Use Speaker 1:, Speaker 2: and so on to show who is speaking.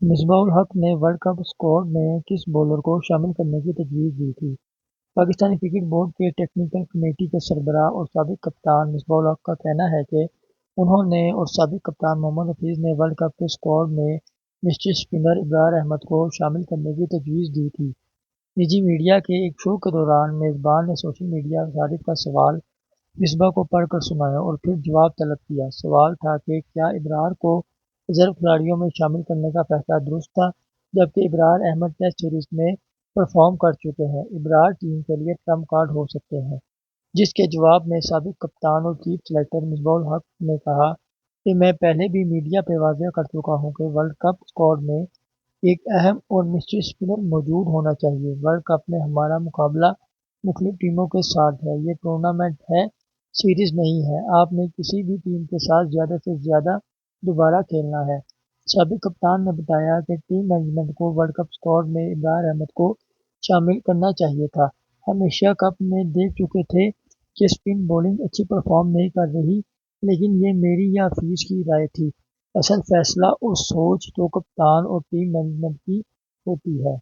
Speaker 1: مصباح الحق نے world cup squad میں کس بولر کو شامل کرنے کی تجویز دی تھی؟ پاکستانی کرکٹ بورڈ کے ٹیکنیکل کمیٹی کے سربراہ اور سابق کپتان مصباح الحق کا کہنا ہے کہ انہوں نے اور سابق کپتان محمد حفیظ نے ورلڈ کپ کے اسکواڈ میں مصری اسپنر ابرار احمد کو شامل کرنے کی تجویز دی تھی۔ نجی میڈیا کے ایک شو کے دوران میزبان نے سوشل میڈیا صارف کا سوال مصباح کو پڑھ کر سنایا اور پھر جواب طلب کیا۔ سوال تھا کہ کیا ابرار کو ریزرو کھلاڑیوں میں شامل کرنے کا فیصلہ درست تھا، جبکہ ابرار احمد ٹیسٹ سیریز میں پرفارم کر چکے ہیں۔ ابرار ٹیم کے لیے ٹرمپ کارڈ ہو سکتے ہیں، جس کے جواب میں سابق کپتان اور چیف سلیکٹر مصباح الحق نے کہا کہ میں پہلے بھی میڈیا پہ واضح کر چکا ہوں کہ ورلڈ کپ اسکواڈ میں ایک اہم اور مصری اسپنر موجود ہونا چاہیے۔ ورلڈ کپ میں ہمارا مقابلہ مختلف ٹیموں کے ساتھ ہے، یہ ٹورنامنٹ ہے، سیریز نہیں ہے۔ آپ نے کسی بھی ٹیم کے ساتھ زیادہ سے زیادہ دوبارہ کھیلنا ہے۔ سابق کپتان نے بتایا کہ ٹیم مینجمنٹ کو ورلڈ کپ اسکواڈ میں ابرار احمد کو شامل کرنا چاہیے تھا۔ ہم ایشیا کپ میں دیکھ چکے تھے کہ اسپن بولنگ اچھی پرفارم نہیں کر رہی، لیکن یہ میری یا حفیظ کی رائے تھی۔ اصل فیصلہ اور سوچ تو کپتان اور ٹیم مینجمنٹ کی ہوتی ہے۔